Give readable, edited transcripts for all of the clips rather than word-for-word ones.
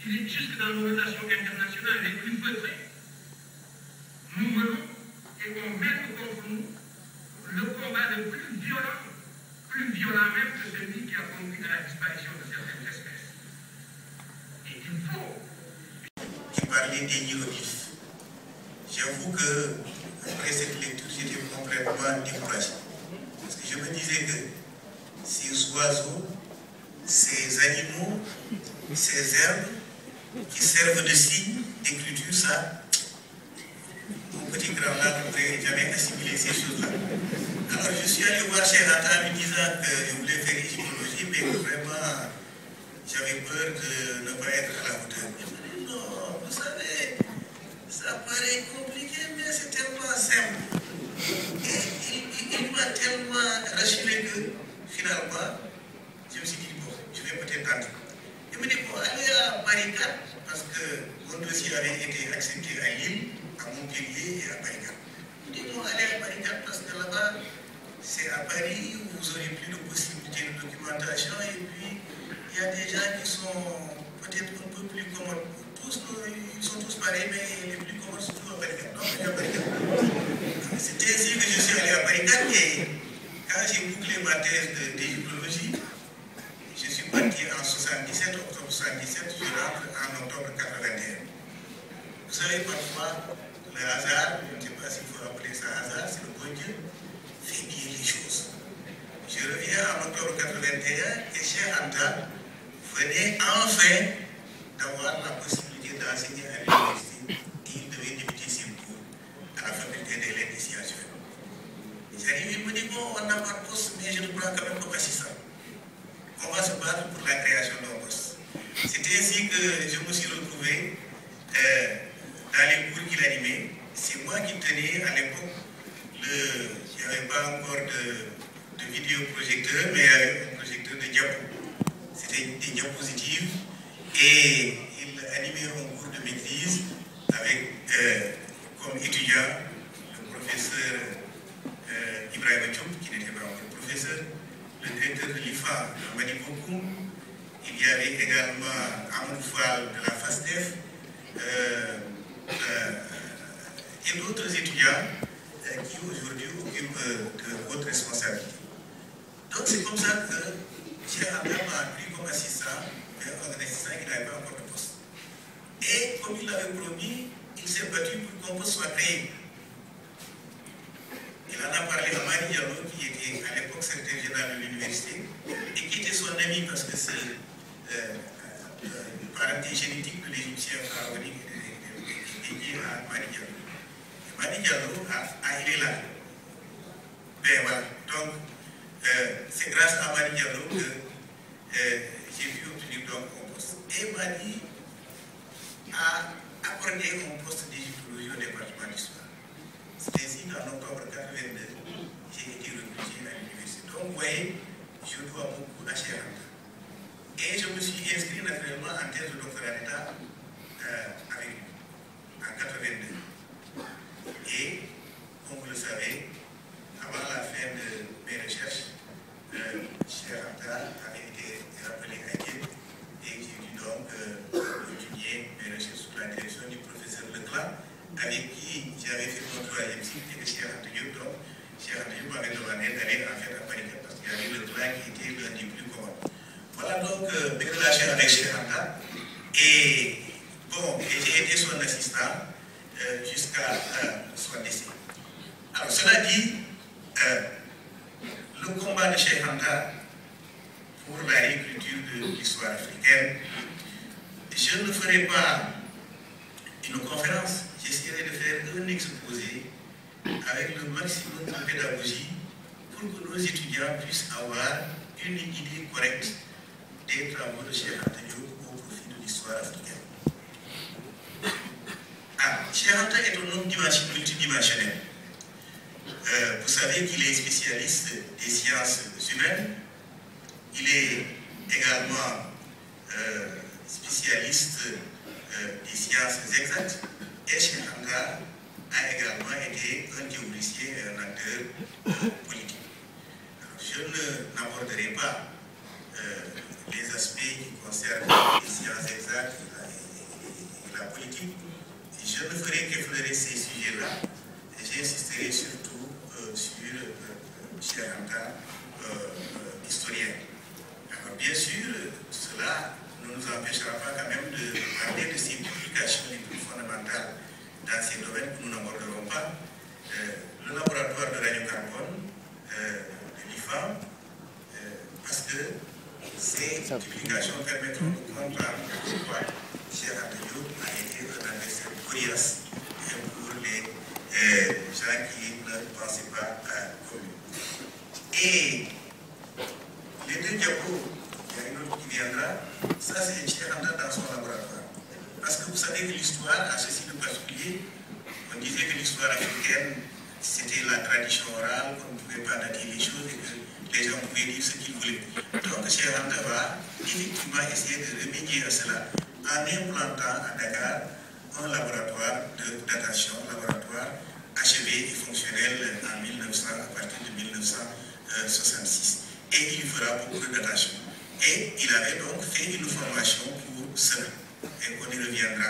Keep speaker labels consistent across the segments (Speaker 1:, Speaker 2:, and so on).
Speaker 1: Il est juste que dans nos relations internationales les plus feutrées, nous menons et on mène contre nous le combat le plus violent même que celui qui a conduit à la disparition de certaines espèces. Et il faut.
Speaker 2: Qui parlait des hiéroglyphes. J'avoue que, après cette lecture, j'étais complètement découragé. Parce que je me disais que ces oiseaux, ces animaux, ces herbes qui servent de signe d'écriture, ça, mon petit grand-là ne pourrait jamais assimiler ces choses-là. Alors je suis allé voir Cheikh Anta lui disant que je voulais faire égyptologie, mais que vraiment j'avais peur de ne pas être à la hauteur. Il m'a dit non, vous savez, ça paraît compliqué, mais c'est tellement simple. Et il m'a tellement rassuré que finalement, je me suis dit bon, je vais peut-être tenter. Il me dit bon, allez à Paris 4, parce que mon dossier avait été accepté à Lille, à Montpellier et à Paris 4. Il me dit bon, allez à Paris 4 parce que là-bas, c'est à Paris où vous aurez plus de possibilités de documentation et puis il y a des gens qui sont peut-être un peu plus commodes. Ils sont tous pareils, mais les plus commodes se trouvent à Paris 4. Donc, à Paris 4. C'est ainsi que je suis allé à Paris 4 et quand j'ai bouclé ma thèse d'égyptologie, je suis parti en 77, octobre 77, je rentre en octobre 81. Vous savez, parfois, le hasard, je ne sais pas s'il faut appeler ça hasard, c'est le bon Dieu, fait bien les choses. Je reviens en octobre 81 et Cheikh Anta venait enfin d'avoir la possibilité d'enseigner à l'université et il devait débuter ses cours à la faculté des lettres et sciences humaines. J'arrive, il me dit bon, on n'a pas de poste, mais je ne prends quand même comme assistant. On va se battre pour la création d'un poste. C'est ainsi que je me suis retrouvé dans les cours qu'il animait. C'est moi qui tenais à l'époque il n'y avait pas encore de vidéoprojecteur, mais il y avait un projecteur de diapo. C'était des diapositives et il animait un cours de maîtrise avec comme étudiant le professeur Ibrahim Tchoub, qui n'était pas encore professeur, le directeur de l'IFA, Mani Bokoum. Il y avait également Amadou Fall de la FASTEF et d'autres étudiants qui aujourd'hui occupent de hautes responsabilités. Donc c'est comme ça que Cheikh Anta m'a pris comme assistant, mais un assistant qui n'avait pas encore de poste. Et comme il l'avait promis, il s'est battu pour qu'un poste soit créé. Il en a parlé à Marie Diallo, qui était à l'époque secrétaire général de l'université, et qui était son ami parce que c'est une parenté génétique de l'Égyptien pharaonique dédié à Marie Diallo. Marie Diallo, il est là. Ben voilà, donc c'est grâce à Marie Diallo que j'ai pu obtenir donc un poste. Et Marie a accordé un poste d'égyptologie au département d'histoire. C'est ainsi qu'en octobre 82, j'ai été recruté à l'université. Donc vous voyez, je dois beaucoup à Cheikh Anta. Et je me suis inscrit naturellement en thèse de doctorat d'État avec lui, en 82. Et, comme vous le savez, avant la fin de mes recherches, Cheikh Anta avait été rappelé à Dieu et j'ai dû donc continuer mes recherches sous la direction du professeur Leclerc, avec qui j'avais fait mon troisième cycle et que Cheikh Anta Diop, donc Cheikh Anta Diop m'avait demandé d'aller en fait à Paris parce qu'il y avait Leclerc qui était l'un des plus communs. Voilà donc mes relations avec Cheikh Anta. Et bon, j'ai été son assistant jusqu'à son décès. Alors cela dit, le combat de Cheikh Anta pour la réécriture de l'histoire africaine, je ne ferai pas une conférence, j'essaierai de faire un exposé avec le maximum de pédagogie pour que nos étudiants puissent avoir une idée correcte des travaux de Cheikh Anta Diop au profit de l'histoire africaine. Cheikh Anta est un homme multidimensionnel. Vous savez qu'il est spécialiste des sciences humaines. Il est également spécialiste des sciences exactes. Et Cheikh Anta a également été un théoricien et un acteur politique. Alors, je n'aborderai pas les aspects qui concernent les sciences exactes je ne ferai qu'effleurer ces sujets-là et j'insisterai surtout sur Cheikh Anta, historien. Alors bien sûr, cela ne nous empêchera pas quand même de parler de ces publications les plus fondamentales dans ces domaines que nous n'aborderons pas. Le laboratoire de radiocarbone de l'IFAM, parce que ces publications permettront de comprendre pourquoi Cheikh Anta Diop a été un adversaire coriace pour les gens qui ne pensaient pas comme lui. Et les deux diapos, il y a une autre qui viendra, ça c'est Cheikh Anta dans son laboratoire. Parce que vous savez que l'histoire a ceci de particulier. On disait que l'histoire africaine, c'était la tradition orale, qu'on ne pouvait pas dater les choses et que les gens pouvaient dire ce qu'ils voulaient. Donc Cheikh Anta va effectivement essayer de remédier à cela en implantant à Dakar un laboratoire de datation, laboratoire achevé et fonctionnel en 1900, à partir de 1966. Et il fera beaucoup de datation. Et il avait donc fait une formation pour cela. Et on y reviendra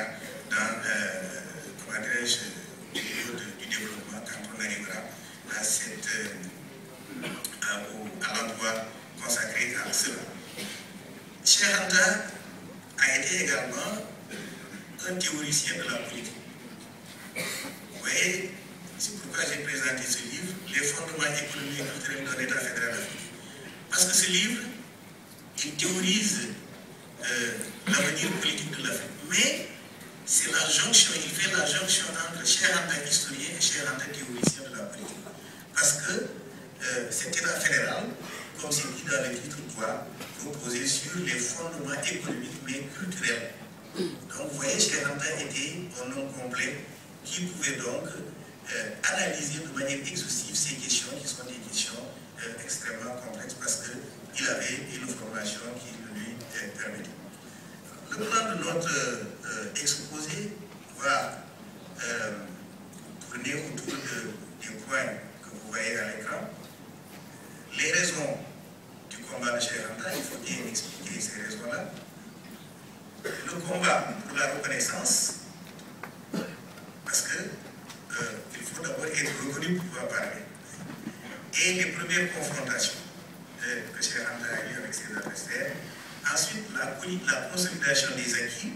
Speaker 2: dans, comment dirais-je, au niveau du développement quand on arrivera à, à l'endroit consacré à cela. Cheikh Anta a été également un théoricien de la politique. Vous voyez, c'est pourquoi j'ai présenté ce livre, Les fondements économiques et culturels d'un État fédéral africain. Parce que ce livre, il théorise l'avenir politique de l'Afrique. Mais c'est la jonction, il fait la jonction entre Cheikh Anta historien et Cheikh Anta théoricien de la politique. Parce que cet État fédéral, comme c'est dit dans le titre 3, reposait sur les fondements économiques mais culturels. Donc vous voyez, Cheikh Anta était un homme complet qui pouvait donc analyser de manière exhaustive ces questions qui sont des questions extrêmement complexes parce qu'il avait une formation qui lui permettait. Le plan de notre exposé va tourner autour des points que vous voyez à l'écran. Les raisons du combat de Cheikh Anta, il faut bien expliquer ces raisons-là. Le combat pour la reconnaissance, parce que il faut d'abord être reconnu pour pouvoir parler. Et les premières confrontations que Cheikh Anta a eues avec ses adversaires. Ensuite, la consolidation des acquis.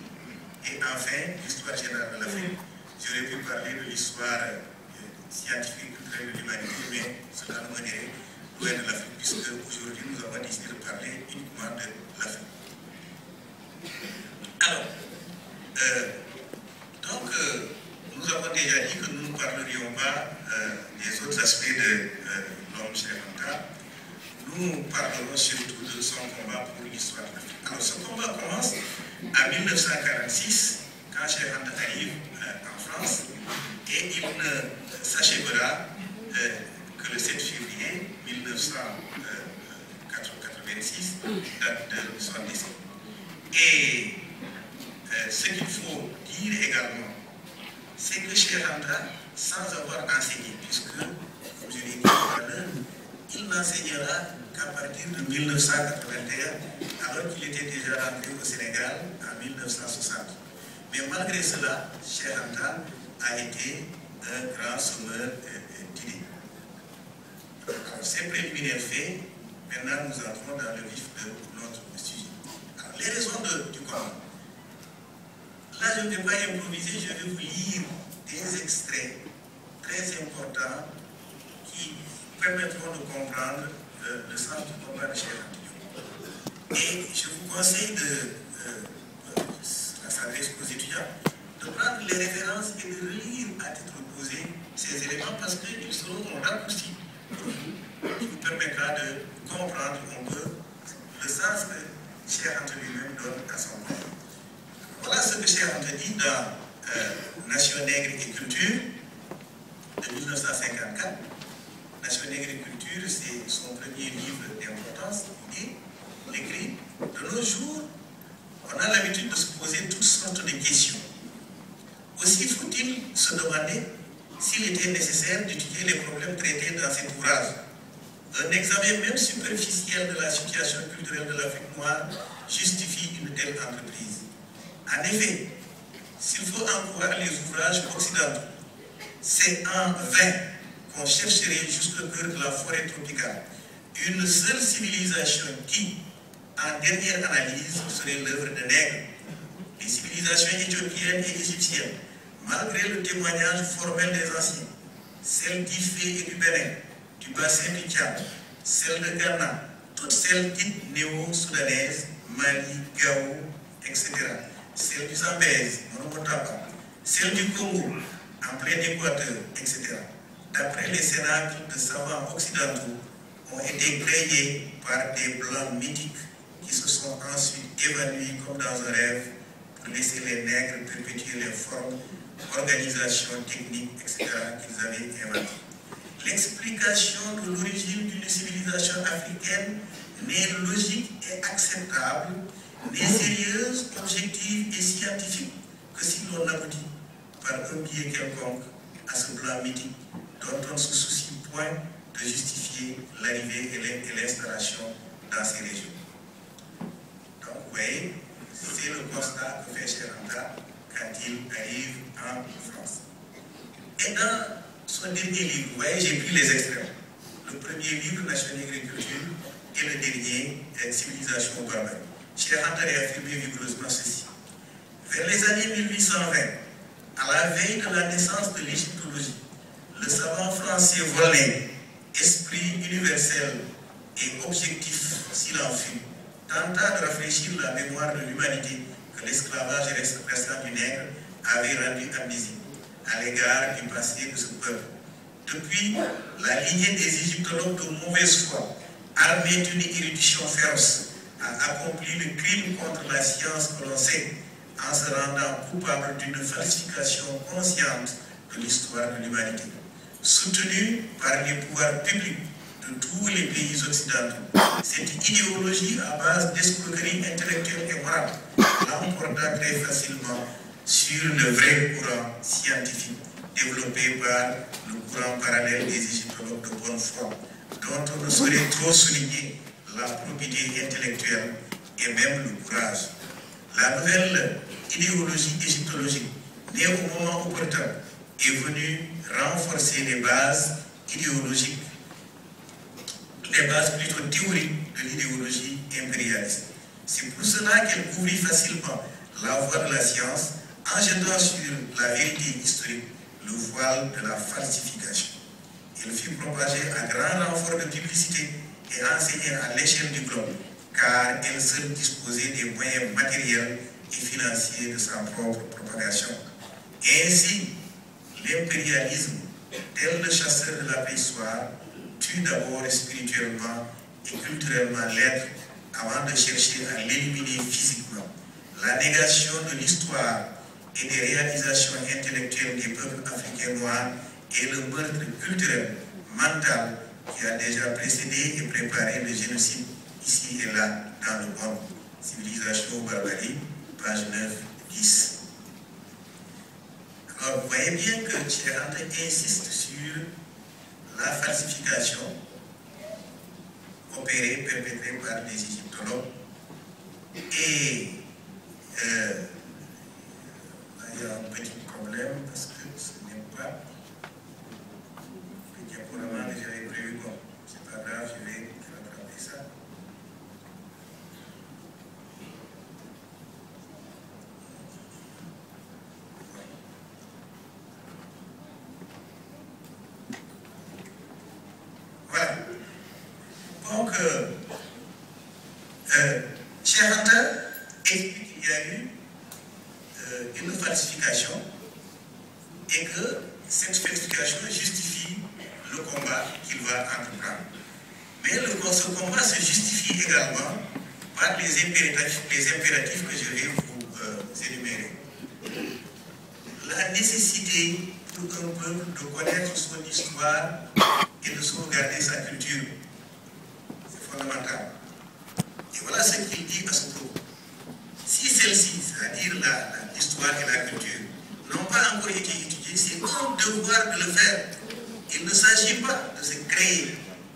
Speaker 2: Et enfin, l'histoire générale de l'Afrique. J'aurais pu parler de l'histoire scientifique, culturelle de l'humanité, mais cela nous mènerait loin de l'Afrique, puisque aujourd'hui nous avons décidé de parler uniquement de l'Afrique. Alors, donc, nous avons déjà dit que nous ne parlerions pas des autres aspects de l'homme Cheikh Anta. Nous parlerons surtout de son combat pour l'histoire de l'Afrique. Alors, ce combat commence en 1946, quand Cheikh Anta arrive en France, et il ne s'achèvera que le 7 février 1986, date de son décès. Et ce qu'il faut dire également, c'est que Cheikh Anta, sans avoir enseigné, puisque, comme je l'ai dit tout à l'heure, il n'enseignera qu'à partir de 1981, alors qu'il était déjà rentré au Sénégal en 1960. Mais malgré cela, Cheikh Anta a été un grand sommeur d'idées. Alors, ces préliminaires faits, maintenant nous entrons dans le vif de notre sujet. Alors, les raisons du combat. Là, je ne vais pas improviser, je vais vous lire des extraits très importants qui permettront de comprendre le sens du combat de Cheikh Anta. Et je vous conseille ça s'adresse aux étudiants, de prendre les références et de relire à tête reposée ces éléments parce qu'ils seront un raccourci qui vous permettra de comprendre un peu le sens que Cheikh Anta lui-même donne à son combat. Voilà ce que Cheikh Anta dit dans Nation nègre et culture de 1954. Nation nègre et culture, c'est son premier livre d'importance. Il écrit: de nos jours, on a l'habitude de se poser toutes sortes de questions. Aussi faut-il se demander s'il était nécessaire d'étudier les problèmes traités dans cet ouvrage. Un examen même superficiel de la situation culturelle de l'Afrique noire justifie une telle entreprise. En effet, s'il faut en croire les ouvrages occidentaux, c'est en vain qu'on chercherait jusqu'au cœur de la forêt tropicale une seule civilisation qui, en dernière analyse, serait l'œuvre de nègres. Les civilisations éthiopiennes et égyptiennes, malgré le témoignage formel des anciens, celles d'Ifé et du Bénin, du bassin du Tchad, celles de Ghana, toutes celles dites néo-soudanaises, Mali, Gao, etc., celles du Zambèze, Monomotapa, celles du Congo, en plein Équateur, etc., d'après les cénacles de savants occidentaux, ont été créés par des blancs mythiques qui se sont ensuite évanouis comme dans un rêve pour laisser les nègres perpétuer les formes, organisations techniques, etc. qu'ils avaient inventées. L'explication de l'origine d'une civilisation africaine n'est logique et acceptable, n'est sérieuse, objective et scientifique que si l'on aboutit par un biais quelconque à ce blanc mythique dont on ne se soucie point de justifier l'arrivée et l'installation dans ces régions. Donc, vous voyez, c'est le constat que fait Cheikh Anta quand il arrive en France. Et dans son dernier livre, vous voyez, j'ai pris les extrêmes. Le premier livre, Nation et Agriculture, et le dernier, Civilisation au barbarie. Cheikh Anta a affirmé vigoureusement ceci. Vers les années 1820, à la veille de la naissance de l'égyptologie, le savant français Volney, esprit universel et objectif s'il en fut, tenta de rafraîchir la mémoire de l'humanité que l'esclavage restant du nègre avait rendu amnésique à l'égard du passé de ce peuple. Depuis, la lignée des égyptologues de mauvaise foi, armée d'une érudition féroce, a accompli le crime contre la science que l'on sait, en se rendant coupable d'une falsification consciente de l'histoire de l'humanité. Soutenue par les pouvoirs publics de tous les pays occidentaux, cette idéologie à base d'escroquerie intellectuelle et morale l'emporta très facilement sur le vrai courant scientifique développé par le courant parallèle des égyptologues de bonne foi, dont on ne saurait trop souligner la probité intellectuelle et même le courage. La nouvelle idéologie égyptologique, née au moment opportun, est venue renforcer les bases idéologiques, les bases plutôt théoriques de l'idéologie impérialiste. C'est pour cela qu'elle couvrit facilement la voie de la science en jetant sur la vérité historique le voile de la falsification. Elle fut propagée à grand renfort de publicité et enseignée à l'échelle du globe, car elle seule disposait des moyens matériels et financiers de sa propre propagation. Ainsi, l'impérialisme, tel le chasseur de la préhistoire, tue d'abord spirituellement et culturellement l'être avant de chercher à l'éliminer physiquement. La négation de l'histoire et des réalisations intellectuelles des peuples africains noirs est le meurtre culturel, mental, qui a déjà précédé et préparé le génocide ici et là dans le monde. Civilisation ou barbarie, page 9-10. Alors, vous voyez bien que Cheikh Anta insiste sur la falsification opérée, perpétrée par les égyptologues. Et il y a un petit problème parce que ce n'est pas le diaporama que j'avais prévu. Bon, c'est pas grave, je vais rattraper ça. Voilà. Donc, Cheikh Anta explique qu'il y a eu une falsification et que cette falsification justifie le combat qu'il va entreprendre. Mais ce combat se justifie également par les impératifs que je vais vous énumérer. La nécessité pour un peuple de connaître son histoire et de sauvegarder sa culture. C'est fondamental. Et voilà ce qu'il dit à ce propos. Si celle-ci, c'est-à-dire l'histoire et la culture, n'ont pas encore été étudiées, c'est un devoir de le faire. Il ne s'agit pas de se créer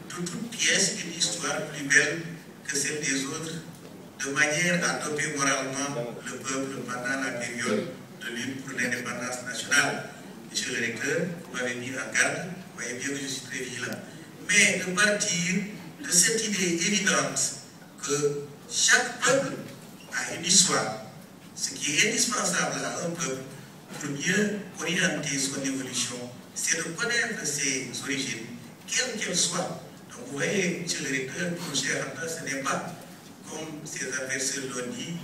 Speaker 2: de toute pièce une histoire plus belle que celle des autres, de manière à doper moralement le peuple pendant la période de lutte pour l'indépendance nationale. Monsieur le recteur, vous m'avez mis en garde, vous voyez bien que je suis très vigilant. Mais de partir de cette idée évidente que chaque peuple a une histoire, ce qui est indispensable à un peuple pour mieux orienter son évolution, c'est de connaître ses origines, quelles qu'elles soient. Donc vous voyez, monsieur le recteur, pour Cheikh Anta, ce n'est pas, comme ses adversaires l'ont dit,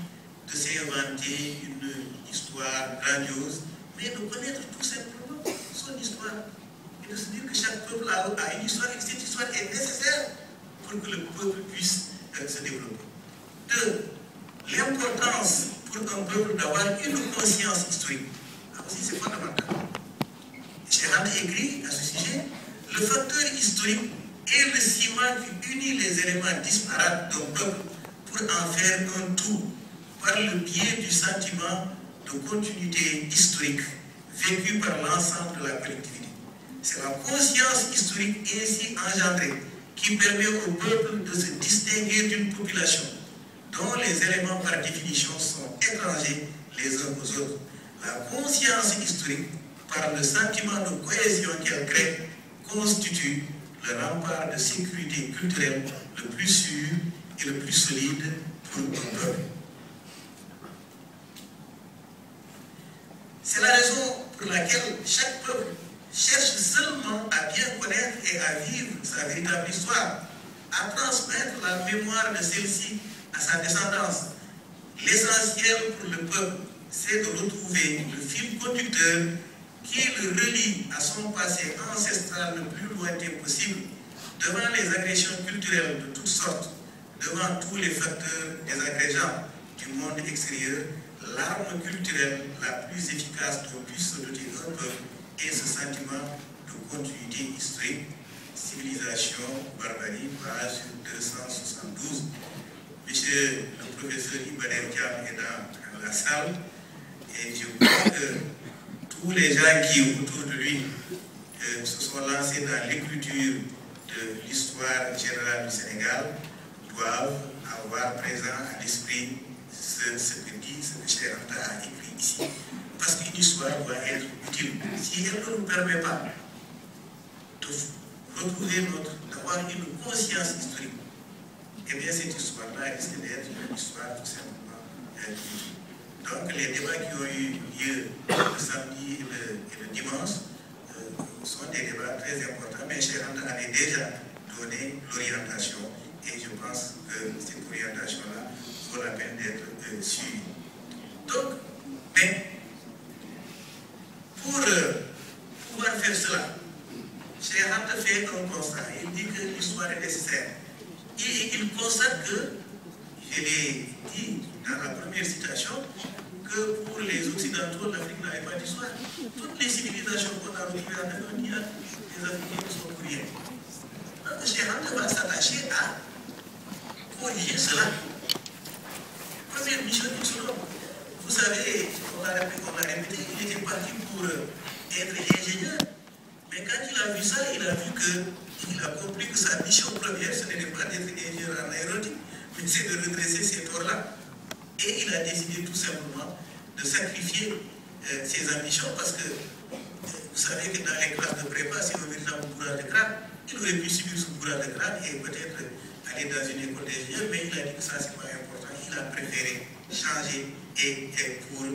Speaker 2: de s'inventer une histoire grandiose, mais de connaître tout simplement son histoire. Et de se dire que chaque peuple a une histoire et que cette histoire est nécessaire pour que le peuple puisse se développer. Deux, l'importance pour un peuple d'avoir une conscience historique. Là aussi, c'est fondamental. Cheikh Anta écrit à ce sujet, le facteur historique est le ciment qui unit les éléments disparates d'un peuple pour en faire un tout par le biais du sentiment de continuité historique vécu par l'ensemble de la collectivité. C'est la conscience historique ainsi engendrée qui permet au peuple de se distinguer d'une population dont les éléments par définition sont étrangers les uns aux autres. La conscience historique, par le sentiment de cohésion qu'elle crée, constitue le rempart de sécurité culturelle le plus sûr et le plus solide pour un peuple. C'est la raison pour laquelle chaque peuple cherche seulement à bien connaître et à vivre sa véritable histoire, à transmettre la mémoire de celle-ci à sa descendance. L'essentiel pour le peuple, c'est de retrouver le fil conducteur qui le relie à son passé ancestral le plus lointain possible, devant les agressions culturelles de toutes sortes, devant tous les facteurs désagrégeants du monde extérieur. L'arme culturelle la plus efficace dont puisse se doter un peuple est ce sentiment de continuité historique. Civilisation, barbarie, page 272. Monsieur le professeur Ibader Thiam est dans la salle et je crois que tous les gens qui, autour de lui, se sont lancés dans l'écriture de l'histoire générale du Sénégal doivent avoir présent à l'esprit ce que dit, ce que Cheikh Anta a écrit ici. Parce qu'une histoire doit être utile. Si elle ne nous permet pas de retrouver d'avoir une conscience historique, eh bien cette histoire-là risque d'être une histoire tout simplement inutile. Donc les débats qui ont eu lieu le samedi et le dimanche sont des débats très importants, mais Cheikh Anta avait déjà donné l'orientation et je pense que cette orientation-là vaut la peine d'être suivie. Donc, mais pour pouvoir faire cela, Cheikh Anta fait un constat. Il dit que l'histoire est nécessaire. Et il constate que, je l'ai dit dans la première citation, que pour les Occidentaux, l'Afrique n'avait pas d'histoire. Toutes les civilisations qu'on a retrouvées en Afrique, les Africains ne sont pour rien. Donc Cheikh Anta va s'attacher à corriger cela. Première mission du Soudan. Vous savez, on l'a répété, il était parti pour être ingénieur. Mais quand il a vu ça, il a vu qu'il a compris que sa mission première, ce n'était pas d'être ingénieur en aéronautique, mais c'est de redresser ces torts-là. Et il a décidé tout simplement de sacrifier ses ambitions parce que vous savez que dans les classes de prépa, c'est un véritable bourrage de crâne. Il aurait pu subir ce bourrage de crâne et peut-être aller dans une école d'ingénieur, mais il a dit que ça, c'est pas important. Il a préféré changer et pour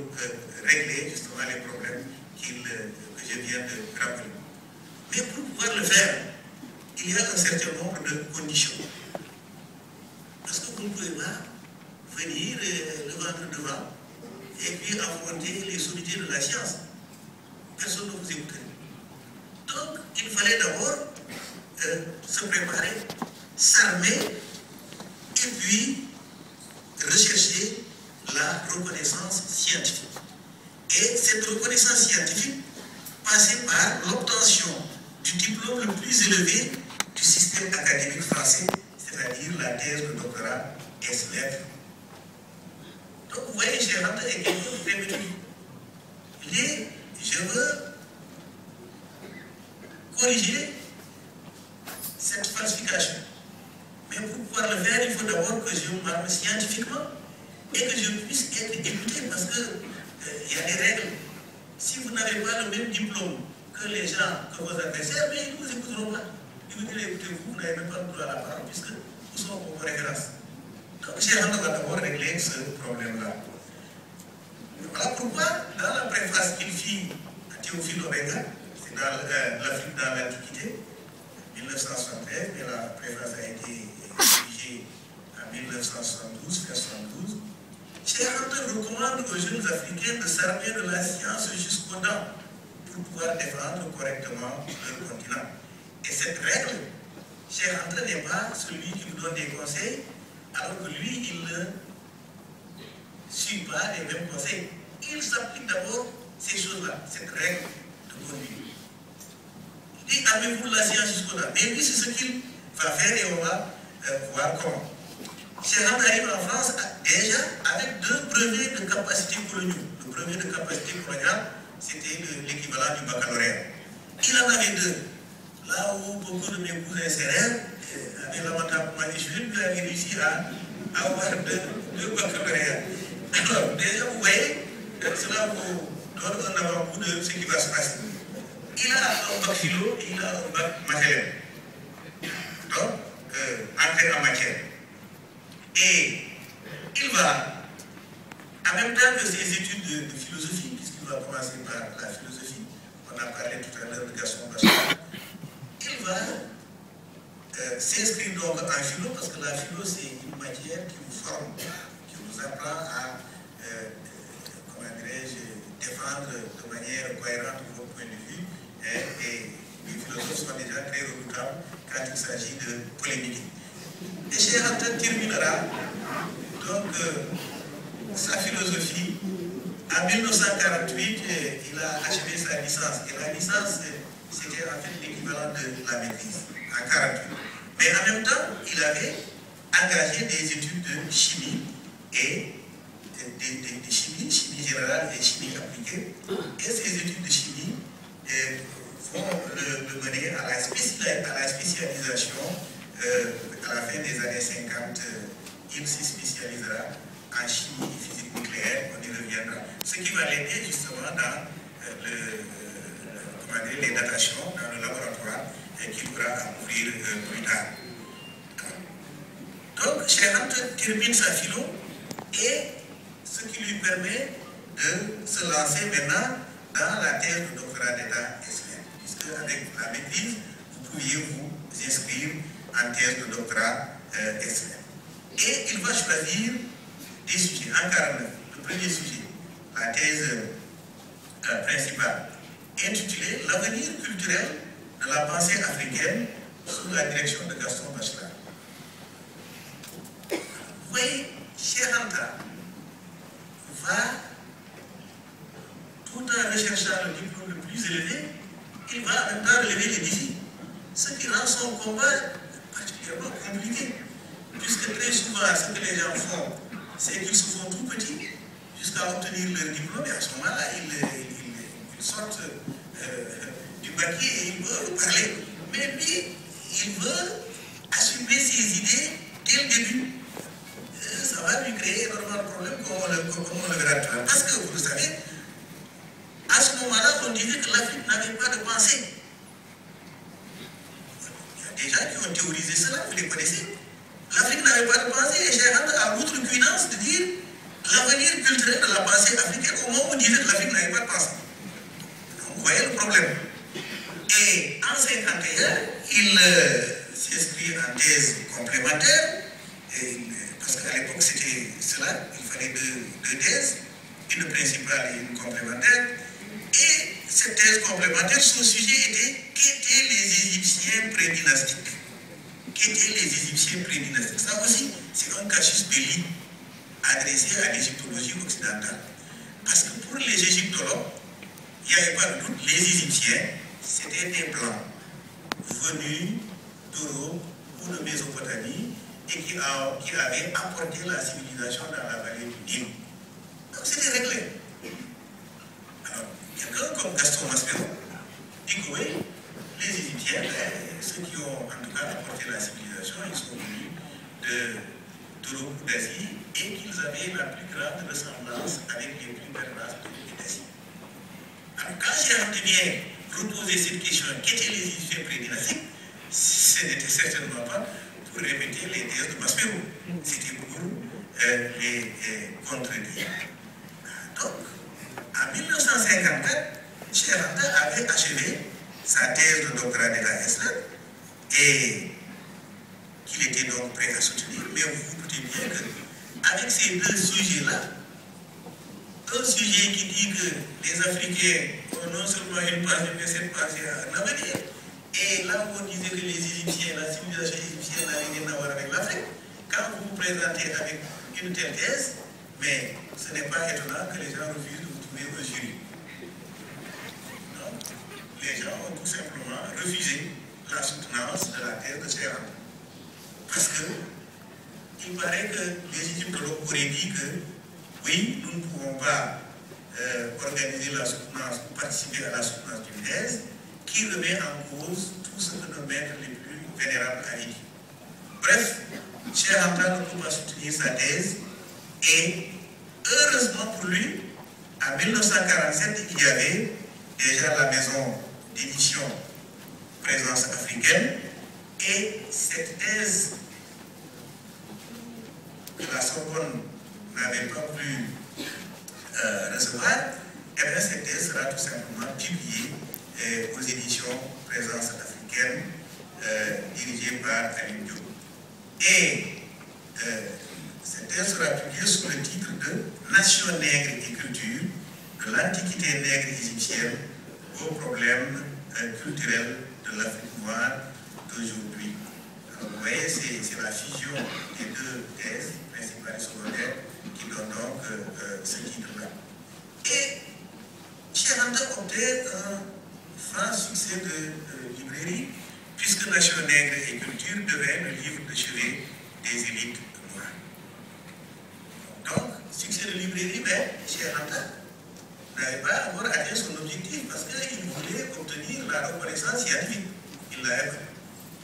Speaker 2: régler justement les problèmes que je viens de rappeler. Mais pour pouvoir le faire, il y a un certain nombre de conditions. Parce que vous ne pouvez pas venir le ventre devant et puis affronter les sommités de la science. Personne ne vous écouterait. Donc, il fallait d'abord se préparer, s'armer et puis rechercher la reconnaissance scientifique. Et cette reconnaissance scientifique passait par l'obtention du diplôme le plus élevé du système académique français, c'est-à-dire la thèse de doctorat S-Lettres. Donc vous voyez, Cheikh Anta est quelqu'un de très méthodique. Je veux corriger cette falsification. Mais pour pouvoir le faire, il faut d'abord que je m'arme scientifiquement et que je puisse être écouté parce que il y a des règles. Si vous n'avez pas le même diplôme que les gens, que vos adversaires, mais ils ne vous écouteront pas. Ils vous diront, écoutez, vous n'avez même pas le droit à la parole, puisque vous sont vos références. Donc, Cheikh Anta va d'abord régler ce problème-là. Voilà pourquoi, dans la préface qu'il fit à Théophile Obenga, c'est dans l'Afrique dans l'Antiquité, 1973, mais la préface a été rédigée en 1972, vers 72, Cheikh Anta recommande aux jeunes Africains de s'armer de la science jusqu'aux dents pour pouvoir défendre correctement leur continent. Et cette règle, Cheikh Anta n'est pas celui qui vous donne des conseils, alors que lui, il ne suit pas les mêmes conseils. Il s'applique d'abord ces choses-là, cette règle de conduite. Il dit, armez-vous de la science jusqu'au dents. Mais lui, c'est ce qu'il va faire et on va voir comment. Cheikh Anta arrive en France déjà avec 2 brevets de capacité coloniaux. Le brevet de capacité coloniale, c'était l'équivalent du baccalauréat. Il en avait 2. Là où beaucoup de mes cousins sérères avaient lamentablement échoué, lui avait réussi à avoir 2 baccalauréats. Alors, déjà, vous voyez, cela vous donne un avant-goût de ce qui va se passer. Il a un bac philo et il a un bac matériel. Donc, entrée en matière. Et il va, en même temps que ses études de philosophie, puisqu'il va commencer par la philosophie, on a parlé tout à l'heure de Gaston Bachelard, il va s'inscrire donc en philo, parce que la philo, c'est une matière qui vous forme, qui vous apprend à, comment dirais-je, défendre de manière cohérente vos points de vue, et les philosophes sont déjà très redoutables quand il s'agit de polémiquer. Et Cheikh Anta terminera donc sa philosophie. En 1948, il a achevé sa licence. Et la licence, c'était en fait l'équivalent de la maîtrise, en 1948. Mais en même temps, il avait engagé des études de chimie et de chimie générale et chimie appliquée. Et ces études de chimie vont le mener à la spécialisation. À la fin des années 50, il se spécialisera en chimie et physique nucléaire, on y reviendra. Ce qui va l'aider justement dans les datations, dans le laboratoire qu'il pourra ouvrir plus tard. Donc, Cheikh Anta termine sa philo et ce qui lui permet de se lancer maintenant dans la thèse de doctorat d'État SLM, puisque avec la maîtrise, vous pouviez vous inscrire en thèse de doctorat SLM. Et il va choisir des sujets. En 1949, le premier sujet, la thèse principale, intitulée « L'avenir culturel de la pensée africaine sous la direction de Gaston Bachelard ». Vous voyez, Cheikh Anta va, tout en recherchant le diplôme le plus élevé, il va en même temps relever les défis. Ce qui rend son combat particulièrement compliqué, puisque très souvent, ce que les gens font, c'est qu'ils se font tout petits jusqu'à obtenir leur diplôme, et à ce moment-là, ils sortent du papier et ils veulent parler. Mais lui, il veut assumer ses idées dès le début. Ça va lui créer énormément de problèmes, comme on le verra tout à l'heure. Parce que, vous le savez, à ce moment-là, on disait que l'Afrique n'avait pas de pensée. Des gens qui ont théorisé cela, vous les connaissez. L'Afrique n'avait pas de pensée et Cheikh Anta a l'outrecuidance de dire l'avenir culturel de la pensée africaine au moment où on disait que l'Afrique n'avait pas de pensée. Donc, vous voyez le problème. Et en 1951, il s'inscrit en thèse complémentaire, parce qu'à l'époque c'était cela, il fallait deux thèses, une principale et une complémentaire. Et cette thèse complémentaire, son sujet était qu'étaient les Égyptiens prédynastiques. Qu'étaient les Égyptiens prédynastiques. Ça aussi, c'est un casus belli adressé à l'égyptologie occidentale. Parce que pour les égyptologues, il n'y avait pas de doute, les Égyptiens, c'était des blancs venus d'Europe ou de Mésopotamie et qui avaient apporté la civilisation dans la vallée du Nil. Donc c'était réglé. Alors, quelqu'un comme Gaston Maspero dit que oui, les Égyptiens, ceux qui ont en tout cas apporté la civilisation, ils sont venus d'Europe ou d'Asie et qu'ils avaient la plus grande ressemblance avec les plus grandes races d'Europe et d'Asie. Alors quand j'ai bien reposé cette question, qu'étaient les Égyptiens prédynastique, ce n'était certainement pas pour répéter les thèses de Maspero, c'était pour les contredire. Donc, en 1954, Cheikh Anta avait achevé sa thèse de doctorat d'état islam et qu'il était donc prêt à soutenir, mais vous vous doutez bien qu'avec ces deux sujets-là, un sujet qui dit que les Africains ont non seulement une pensée, mais cette pensée a un avenir, et là où on disait que les Égyptiens, la civilisation égyptienne n'avait rien à voir avec l'Afrique, quand vous vous présentez avec une telle thèse, mais ce n'est pas étonnant que les gens refusent de vous trouver au jury. Donc, les gens ont tout simplement refusé la soutenance de la thèse de Cheikh Anta. Parce que il paraît que les égyptologues auraient dit que oui, nous ne pouvons pas organiser la soutenance ou participer à la soutenance d'une thèse qui remet en cause tout ce que nos maîtres les plus vénérables avaient dit. Bref, Cheikh Anta ne peut pas soutenir sa thèse et heureusement pour lui, en 1947, il y avait déjà la maison d'édition Présence africaine et cette thèse que la Sorbonne n'avait pas pu recevoir, et bien cette thèse sera tout simplement publiée aux éditions Présence africaine dirigées par Aline Diop. Et cette thèse sera publiée sous le titre de Nation nègre et culture, de l'Antiquité nègre égyptienne aux problèmes culturels de l'Afrique noire d'aujourd'hui. Alors vous voyez, c'est la fusion des deux thèses, principales et secondaires, qui donne donc ce titre-là. Et Cheikh Anta obtient un franc succès de librairie, puisque Nation nègre et culture devient le livre de chevet des élites noires. Donc, succès de librairie, mais Cheikh Anta n'avait pas encore atteint son objectif, parce qu'il voulait obtenir la reconnaissance scientifique. Il ne l'avait pas,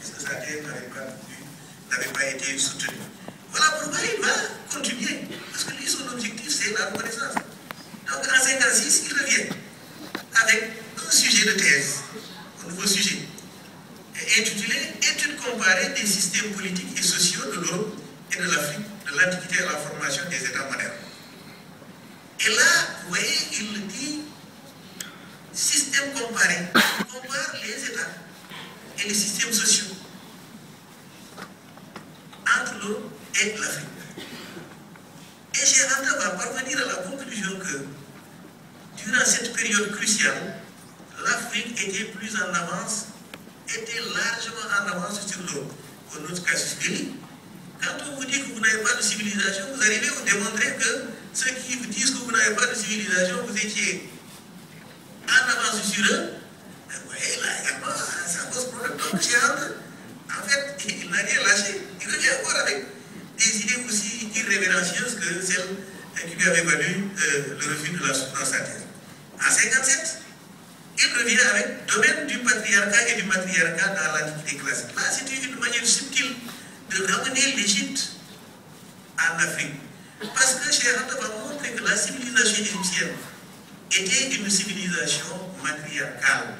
Speaker 2: puisque sa thèse n'avait pas été soutenue. Voilà pourquoi il va continuer, parce que lui, son objectif, c'est la reconnaissance. Donc, en 1956, il revient avec un sujet de thèse, un nouveau sujet, intitulé Étude comparée des systèmes politiques et sociaux de l'Europe et de l'Afrique, de l'Antiquité à la formation des États modernes. Et là, vous voyez, il dit système comparé, compare les États et les systèmes sociaux entre l'Europe et l'Afrique. Et Cheikh Anta va parvenir à la conclusion que durant cette période cruciale, l'Afrique était plus en avance, était largement en avance sur l'Europe. Au notre casus belli, quand on vous dit que vous n'avez pas de civilisation, vous arrivez à démontrer que ceux qui vous disent que vous n'avez pas de civilisation, vous étiez en avance sur eux. Vous voyez, là également, ça pose problème. Donc Cheikh Anta, en fait, il n'a rien lâché. Il revient encore avec des idées aussi irrévérencieuses que celles qui lui avaient valu le refus de la soutenance à terre. En 1957, il revient avec domaine du patriarcat et du matriarcat dans l'Antiquité classique. Là, c'était une manière subtile de ramener l'Égypte en Afrique. Parce que Cheikh Anta va montrer que la civilisation égyptienne était une civilisation matriarcale.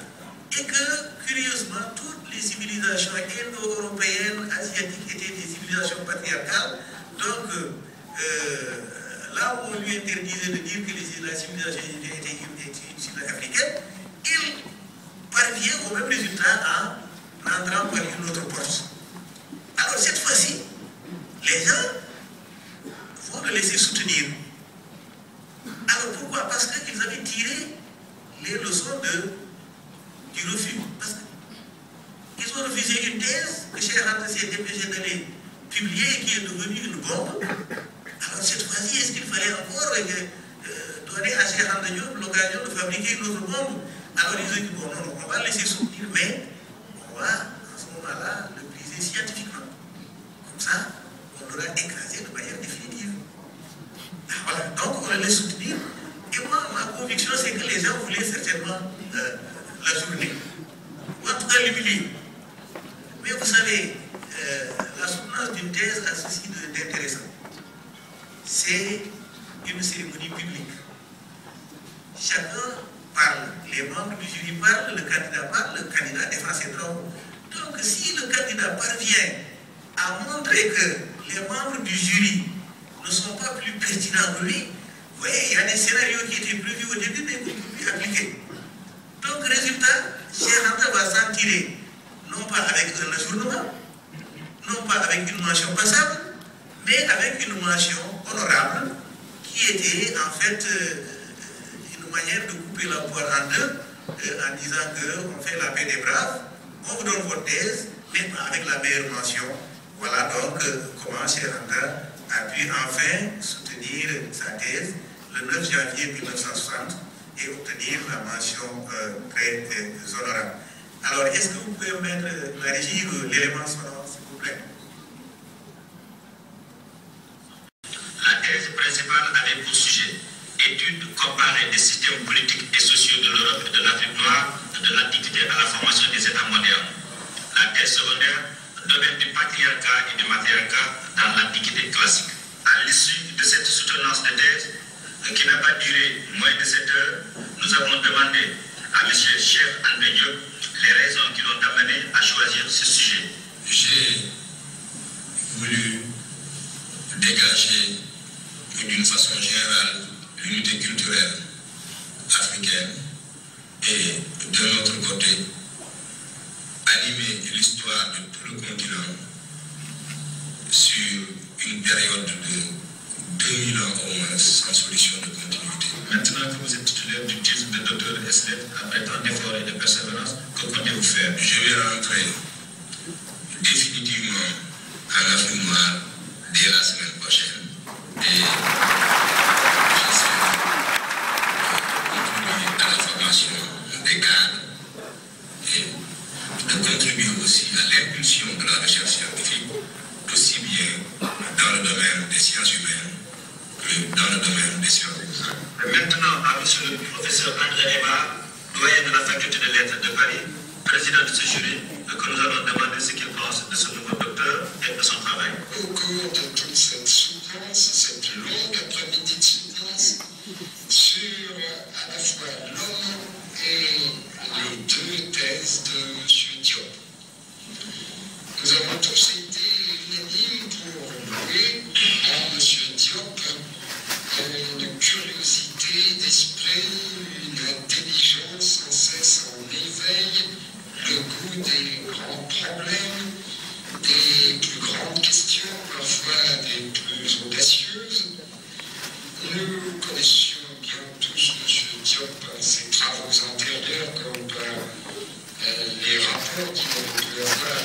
Speaker 2: Et que, curieusement, toutes les civilisations indo-européennes, asiatiques étaient des civilisations patriarcales. Donc, là où on lui interdisait de dire que la civilisation égyptienne était une civilisation africaine, il parvient au même résultat en entrant par une autre porte. Alors, cette fois-ci, les gens vont le laisser soutenir. Alors, pourquoi? Parce qu'ils avaient tiré les leçons du refus. Parce qu'ils ont refusé une thèse que Cheikh Anta s'est dépêché d'aller publier et qui est devenue une bombe. Alors cette fois-ci, est-ce qu'il fallait encore donner à Cheikh Anta Diop l'occasion de fabriquer une autre bombe? Alors ils ont dit, bon, non, on va laisser soutenir, mais on va, à ce moment-là, le briser scientifiquement. Comme ça, on l'aura écrasé de manière définitive. Voilà, donc on le laisse soutenir. Et moi, ma conviction, c'est que les gens voulaient certainement la journée, ou en tout cas l'humilier. Mais vous savez, la soutenance d'une thèse a ceci d'intéressant. C'est une cérémonie publique. Chacun parle, les membres du jury parlent, le candidat défend ses travaux. Donc si le candidat parvient à montrer que les membres du jury ne sont pas plus pertinents que lui, vous voyez, il y a des scénarios qui étaient prévus au début mais qu'on ne peut plus appliquer. Donc résultat, Cheikh Anta va s'en tirer, non pas avec un ajournement, non pas avec une mention passable, mais avec une mention honorable qui était en fait une manière de couper la poire en deux en disant qu'on fait la paix des braves, on vous donne votre thèse, mais pas avec la meilleure mention. Voilà donc comment Cheikh Anta a pu enfin soutenir sa thèse le 9 janvier 1960 et obtenir la mention très honorable. Alors, est-ce que vous pouvez mettre la régie l'élément sonore, s'il vous plaît?
Speaker 3: La thèse principale avait pour sujet étude comparée des systèmes politiques et sociaux de l'Europe et de l'Afrique noire de l'Antiquité à la formation des États modernes. La thèse secondaire, domaine du patriarcat et du matriarcat dans l'Antiquité classique. À l'issue de cette soutenance de thèse, qui n'a pas duré moins de 7 heures, nous avons demandé à M. Cheikh Anta Diop les raisons qui l'ont amené à choisir ce sujet.
Speaker 4: J'ai voulu dégager d'une façon générale l'unité culturelle africaine et de l'autre côté animer l'histoire de tout le continent sur une période de 2000 ans au moins sans solution de continuité.
Speaker 3: Maintenant que vous êtes titulaire du titre de docteur Eslet, après tant d'efforts et de persévérance, que comptez-vous faire?
Speaker 4: Je vais rentrer définitivement en Afrique noire dès la semaine prochaine et j'essaie de contribuer à la formation des cadres et de contribuer aussi à l'impulsion de la recherche scientifique, aussi bien dans le domaine des sciences humaines que dans le domaine des sciences exactes.
Speaker 3: Maintenant, à M. le professeur André Emma, doyen de la faculté de lettres de Paris, président de ce jury, que nous allons demander ce qu'il pense de ce nouveau docteur et de son travail.
Speaker 4: Au cours de toute cette soutenance, cette longue après-midi de soutenance, sur à la fois l'homme et les deux thèses de M. Diop, nous avons tous été unanimes pour louer à M. Diop une curiosité d'esprit, une intelligence sans cesse en éveil, le goût des grands problèmes, des plus grandes questions, parfois des plus audacieuses. Nous connaissions bien tous M. Diop par ses travaux antérieurs, comme par les rapports qu'il a pu avoir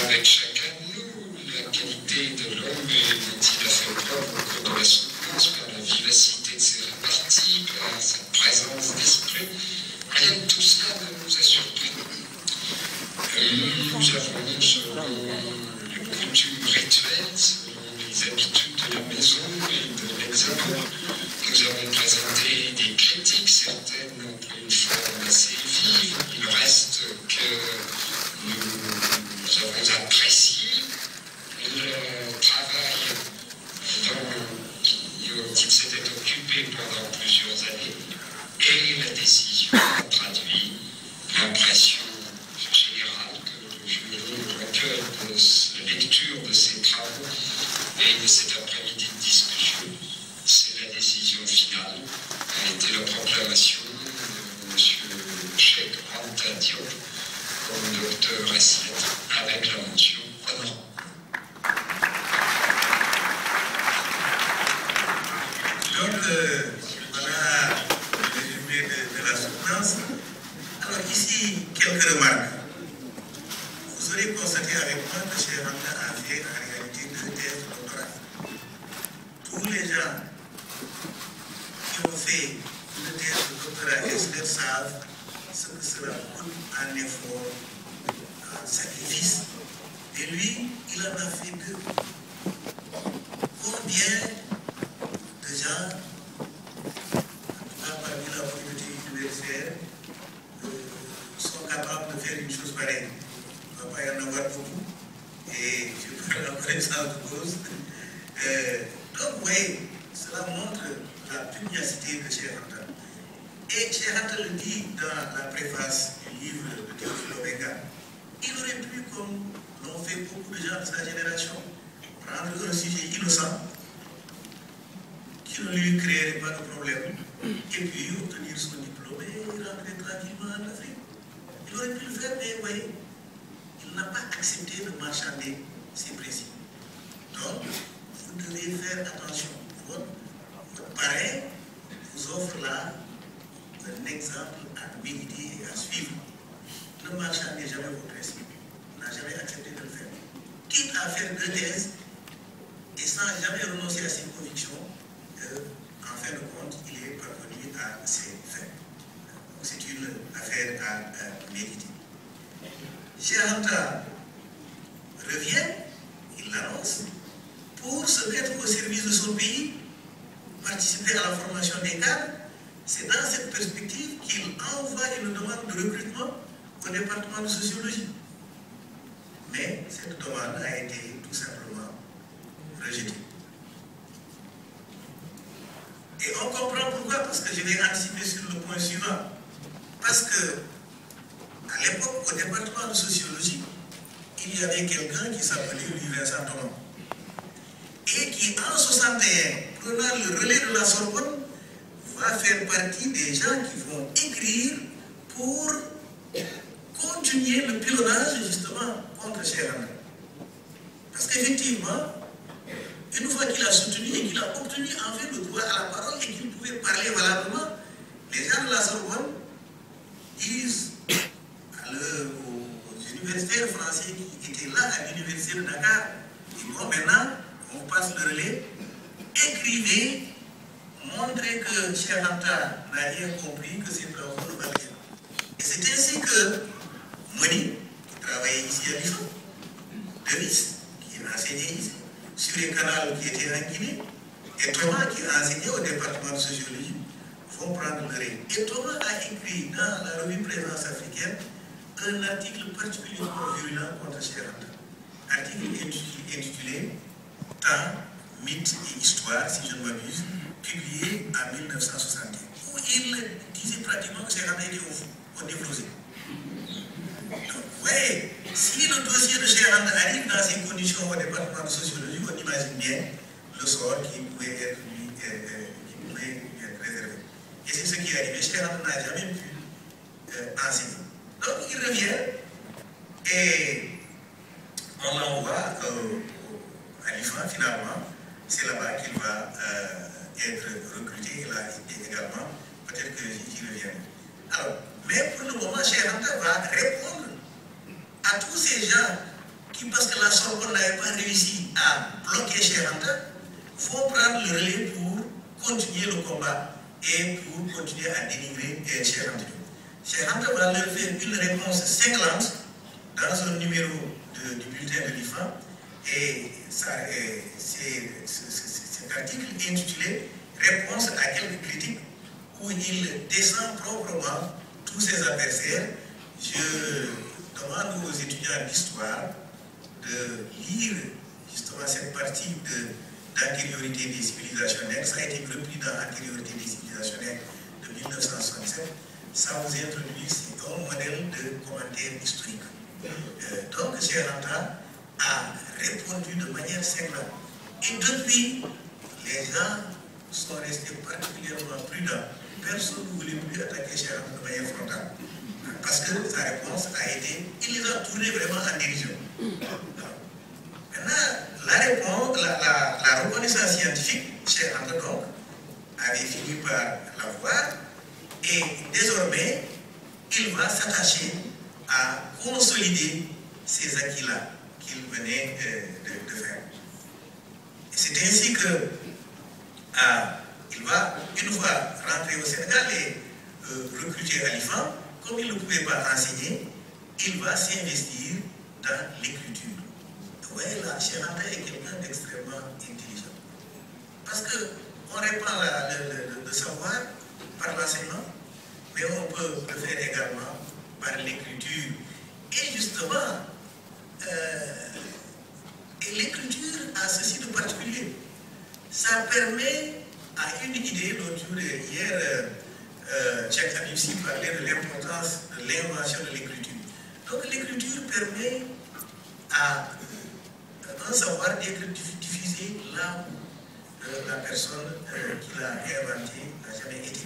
Speaker 4: avec chacun de nous, la qualité de l'homme dont il a fait preuve au cours de la soutenance, par la vivacité de ses réparties, par sa présence d'esprit. Rien de tout cela ne nous a surpris. Nous avons, selon les coutumes rituelles, selon les habitudes de la maison et de l'examen, nous avons présenté des critiques, certaines ont pris une forme assez vive. Il reste que nous avons apprécié le travail dont il s'était occupé pendant plusieurs années et la décision a traduit l'impression générale que le jury recueille de la lecture de ces travaux et de cet après-midi de discussion. C'est la décision finale, a été la proclamation de M. Cheikh Anta Diop comme docteur Eslet avec la mention honorable.
Speaker 2: Donc, voilà le résumé de la soutenance. Alors ici, quelques remarques. Vous aurez constaté avec moi que Cheikh Anta a fait en réalité 2 thèses doctorales. Tous les gens qui ont fait une thèse de doctorat Eslet savent ce que cela coûte en effort, en sacrifice. Et lui, il en a fait 2. Combien de gens, en tout cas parmi la communauté universitaire, sont capables de faire une chose pareille? Il ne va pas y en avoir beaucoup. et je parle en connaissance de cause. Donc, oui, cela montre la pugnacité de Cheikh Anta. Et Cheikh Anta le dit dans la préface du livre de Théophile Obenga, il aurait pu, comme l'ont fait beaucoup de gens de sa génération, prendre un sujet innocent qui ne lui créerait pas de problème, et puis obtenir son diplôme et rentrer tranquillement en Afrique. Il aurait pu le faire, mais vous voyez, il n'a pas accepté de marchander ses principes. Donc, vous devez faire attention. Votre parrain vous offre là un exemple à méditer et à suivre. Ne marchandez jamais vos principes. Il n'a jamais accepté de le faire. Quitte à faire 2 thèses et sans jamais renoncer à ses convictions, en fin de compte, il est parvenu à ses fins. Donc c'est une affaire à méditer. Cheikh Anta revient, il l'annonce, pour se mettre au service de son pays, participer à la formation des cadres. C'est dans cette perspective qu'il envoie une demande de recrutement au département de sociologie. Mais cette demande a été tout simplement rejetée. Et on comprend pourquoi, parce que je vais anticiper sur le point suivant. Parce que, à l'époque, au département de sociologie, il y avait quelqu'un qui s'appelait Louis Vincent Thomas. Et qui, en 61, prenant le relais de la Sorbonne, va faire partie des gens qui vont écrire pour continuer le pilonnage, justement, contre Cheikh Anta. Parce qu'effectivement, une fois qu'il a soutenu et qu'il a obtenu en fait le droit à la parole et qu'il pouvait parler valablement, les gens de la Sorbonne disent aux universitaires français qui étaient là à l'université de Dakar, et bon, maintenant, on passe le relais, écrivez, montrez que Cheikh Anta n'a rien compris, que ses travaux ne valent rien. Et c'est ainsi que Moni, qui travaillait ici à l'IFA, Denis, qui enseignait ici, sur les canaux qui étaient en Guinée, et Thomas, qui enseignait au département de sociologie, vont prendre le relais. Et Thomas a écrit dans la revue Présence africaine un article particulièrement virulent contre Cheikh Anta. Article intitulé Temps, mythe et histoire, si je ne m'abuse, publié en 1961, où il disait pratiquement que Cheikh Anta était au névrosé. Donc, vous voyez, si le dossier de Cheikh Anta arrive dans ces conditions au département de sociologie, on imagine bien le sort qui pouvait être réservé. Et c'est ce qui est arrivé. Cheikh Anta n'a jamais pu enseigner. Donc, il revient et on l'envoie à l'IFAN finalement. C'est là-bas qu'il va être recruté. Et là également, peut-être que j'y reviendrai. Alors, mais pour le moment, Cheikh Anta va répondre à tous ces gens qui, parce que la Sorbonne n'avait pas réussi à bloquer Cheikh Anta, vont prendre le relais pour continuer le combat et pour continuer à dénigrer Cheikh Anta. Cheikh Anta va leur faire une réponse cinglante dans un numéro du bulletin de l'IFAN. Et cet article intitulé Réponse à quelques critiques, où il descend proprement tous ses adversaires. Je demande aux étudiants d'histoire de lire justement cette partie d'antériorité des civilisations nègres. Ça a été repris dans l'antériorité des civilisations nègres de 1967. Ça vous introduit, c'est un modèle de commentaire historique. Donc, Cheikh Anta a répondu de manière cinglante. Et depuis, les gens sont restés particulièrement prudents. Personne ne voulait plus attaquer Cheikh Anta de manière frontale. Parce que sa réponse a été, il les a tournés vraiment en dérision. Maintenant, la reconnaissance scientifique, Cheikh Anta donc, avait fini par l'avoir, et désormais, il va s'attacher à consolider ces acquis-là qu'il venait de faire. Et c'est ainsi que il va, une fois rentré au Sénégal et recruté à l'IFAN, comme il ne pouvait pas enseigner, il va s'investir dans l'écriture. Vous voyez là, Cheikh Anta est quelqu'un d'extrêmement intelligent. Parce qu'on répand le savoir par l'enseignement, mais on peut le faire également par l'écriture. Et justement, Et l'écriture a ceci de particulier. Ça permet à une idée, hier, Cheikh Abibsi parlait de l'importance de l'invention de l'écriture. Donc l'écriture permet à un savoir d'être diffusé là où la personne qui l'a inventé n'a jamais été.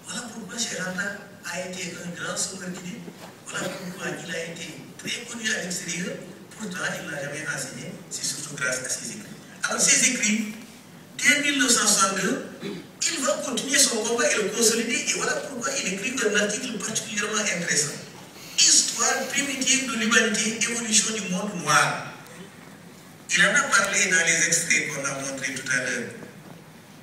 Speaker 2: Voilà pourquoi Cheikh Anta a été un grand sauveur d'idées. Voilà pourquoi il a été très connu à l'extérieur. Pourtant, il n'a jamais enseigné. C'est surtout grâce à ses écrits. Alors, ses écrits, dès 1962, il va continuer son combat et le consolider. Et voilà pourquoi il écrit un article particulièrement intéressant. Histoire primitive de l'humanité, évolution du monde noir. Il en a parlé dans les extraits qu'on a montrés tout à l'heure.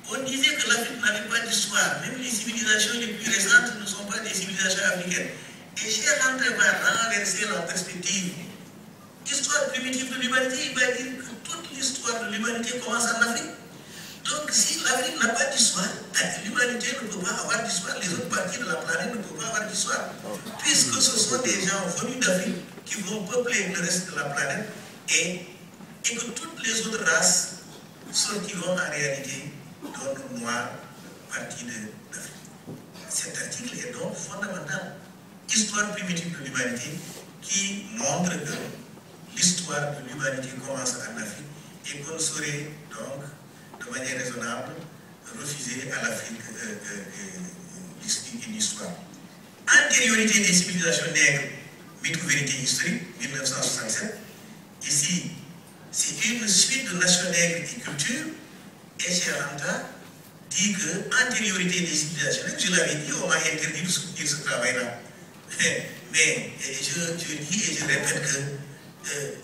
Speaker 2: On disait que l'Afrique n'avait pas d'histoire. Même les civilisations les plus récentes ne sont pas des civilisations africaines. Et Cheikh Anta va renverser la perspective. Histoire primitive de l'humanité, il va dire que toute l'histoire de l'humanité commence en Afrique. Donc si l'Afrique n'a pas d'histoire, l'humanité ne peut pas avoir d'histoire, les autres parties de la planète ne peuvent pas avoir d'histoire. Puisque ce sont des gens venus d'Afrique qui vont peupler le reste de la planète et que toutes les autres races sortiront en réalité d'un noir parti d'Afrique. Cet article est donc fondamental. Histoire primitive de l'humanité qui montre que l'histoire de l'humanité commence en Afrique et qu'on saurait donc de manière raisonnable refuser à l'Afrique une histoire. Antériorité des civilisations nègres, mythe ou vérité historique, 1967. Ici, c'est une suite de nations nègres et culture. Et Cheikh Anta dit que antériorité des civilisations nègres, je l'avais dit, on m'a interdit de soutenir ce travail-là. Mais je dis et je répète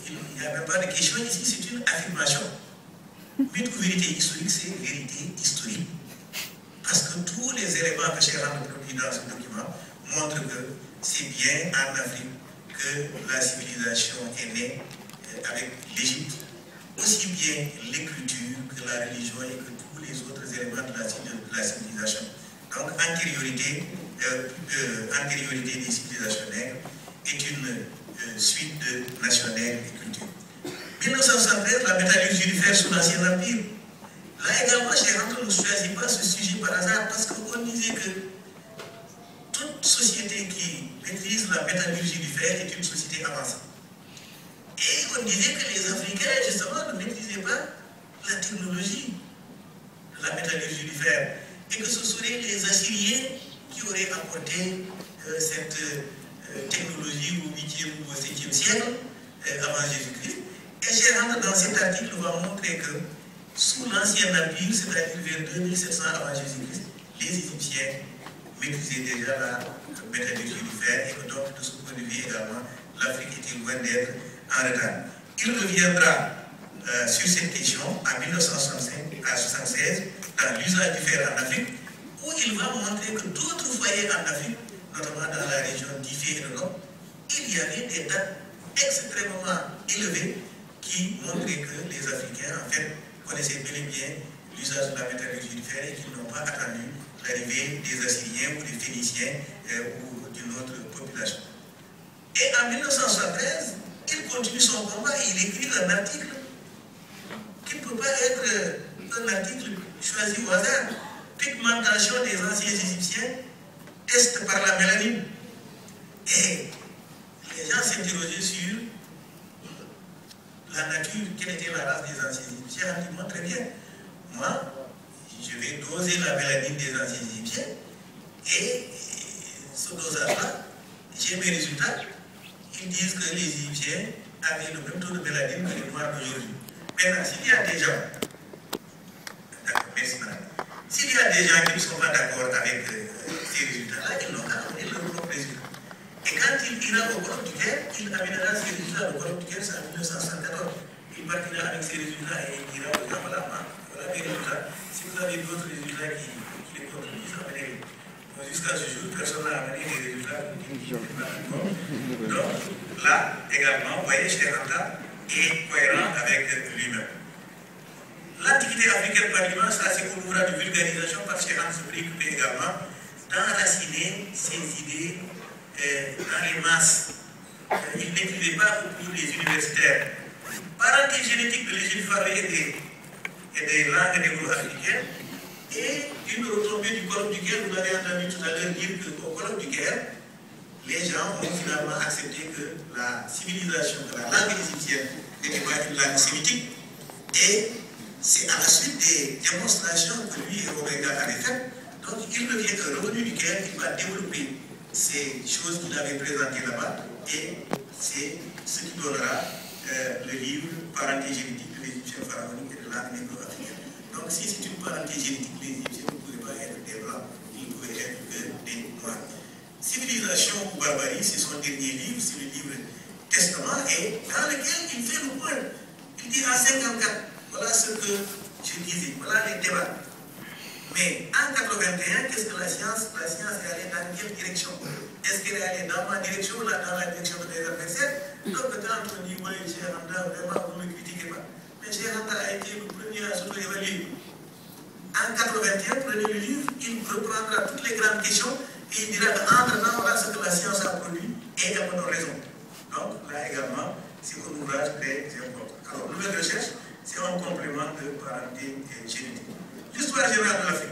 Speaker 2: qu'il n'y a même pas de question ici, c'est une affirmation. Mythe ou vérité historique, c'est vérité historique. Parce que tous les éléments que Cheikh Anta produit dans ce document montrent que c'est bien en Afrique que la civilisation est née avec l'Égypte. Aussi bien l'écriture que la religion et que tous les autres éléments de la civilisation. Donc, antériorité des civilisations nègres est une suite de nations nègres et culture. 1973, la métallurgie du fer sous l'Ancien Empire. Là également, Cheikh Anta ne choisit pas ce sujet par hasard parce qu'on disait que toute société qui maîtrise la métallurgie du fer est une société avancée. Et on disait que les Africains, justement, ne maîtrisaient pas la technologie de la métallurgie du fer. Et que ce seraient les Assyriens qui auraient apporté cette technologie au 8e ou au 7e siècle avant Jésus-Christ. Et Cheikh Anta, dans cet article, va montrer que sous l'Ancien Empire, c'est-à-dire vers 2700 avant Jésus-Christ, les Égyptiens maîtrisaient déjà la métallurgie du fer et que donc, de ce point de vue également, l'Afrique était loin d'être en retard. Il reviendra sur cette question en 1965 à 1976 dans l'usage du fer en Afrique, où il va montrer que d'autres foyers en Afrique, notamment dans la région d'Ifé et de Lom, il y avait des dates extrêmement élevées qui montraient que les Africains, en fait, connaissaient bel et bien l'usage de la métallurgie du fer et qu'ils n'ont pas attendu l'arrivée des Assyriens ou des Phéniciens ou d'une autre population. Et en 1973, il continue son combat et il écrit un article qui ne peut pas être un article choisi au hasard. Pigmentation des anciens Égyptiens, test par la mélanine. Et les gens s'interrogeaient sur la nature, quelle était la race des anciens Égyptiens. On dit, très bien, moi, je vais doser la mélanine des anciens Égyptiens et ce dosage-là, j'ai mes résultats. Ils disent que les Égyptiens avaient le même taux de mélanine que les Noirs d'aujourd'hui. Maintenant, s'il y a des gens, merci madame, s'il y a des gens qui ne sont pas d'accord avec ces résultats-là, ils n'ont qu'à amener leurs propres résultats. Et quand il ira au colloque du Caire, il amènera ses résultats. Le colloque du Caire, c'est en 1974. Il partira avec ses résultats et il dira aux gens, voilà mes résultats. Si vous avez d'autres résultats qui les contredisent, amenez-les. Jusqu'à ce jour, personne n'a amené des résultats qui ne sont pas d'accord. Donc, là, également, vous voyez, Cheikh Anta est cohérent avec lui-même. L'Antiquité africaine par l'image, ça c'est un ouvrage de vulgarisation parce que Cheikh Anta se préoccupait également d'enraciner ses idées dans les masses. Il n'écrivait pas pour les universitaires. Par parenté génétique de l'Égypte et des langues négro-africaines, et une retombée du colloque du Caire. Vous avez entendu tout à l'heure dire qu'au colloque du Caire, les gens ont finalement accepté que la civilisation de la langue égyptienne n'était pas une langue sémitique. Et c'est à la suite des démonstrations que lui et Omega avaient faites. Donc il revenu du Caire, il va développer ces choses qu'il avait présentées là-bas, et c'est ce qui donnera le livre Parenté génétique de l'Égyptien pharaonique et de langue négro-africaine. Donc si c'est une parenté génétique de l'Égyptien, ne pouvait pas être des blancs, il ne pouvait être que des noirs. Civilisation ou barbarie, c'est son dernier livre, c'est le livre Testament, et dans lequel il fait le point. Il dit en 54, voilà ce que je disais, voilà les débats. Mais en 81, qu'est-ce que la science est allée dans quelle direction? Est-ce qu'elle est allée dans ma direction ou dans la direction de mes adversaires? Donc quand on dit, oui, Cheikh Anta, vraiment, vous ne me critiquez pas. Mais Cheikh Anta a été le premier à s'auto-évaluer. En 81, prenez le livre, il reprendra toutes les grandes questions et il dira qu'entre-temps, voilà ce que la science a produit et elle a raison. Donc là également, c'est un ouvrage très important. Alors, nouvelle recherche, c'est un complément de parenté génétique. L'histoire générale de l'Afrique.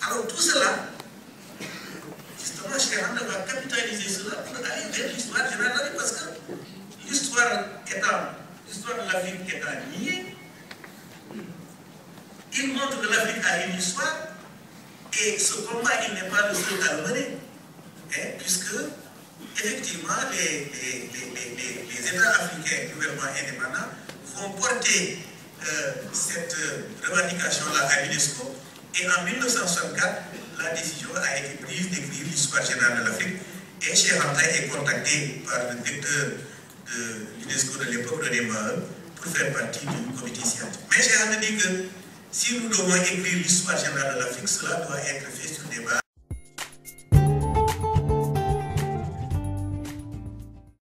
Speaker 2: Alors tout cela, justement, Cheikh Anta va capitaliser cela pour aller vers l'histoire générale de l'Afrique, parce que l'histoire de l'Afrique étant niée, il montre que l'Afrique a une histoire, et ce combat, il n'est pas le seul à le mener, puisque effectivement les États africains gouvernements indépendants vont porter cette revendication-là à l'UNESCO, et en 1964, la décision a été prise d'écrire l'histoire générale de l'Afrique, et Cheikh Anta est contacté par le directeur de l'UNESCO de l'époque, René Maheu, pour faire partie du comité scientifique. Mais Cheikh Anta dit que si nous devons écrire l'histoire générale de l'Afrique, cela doit être fait sur des bases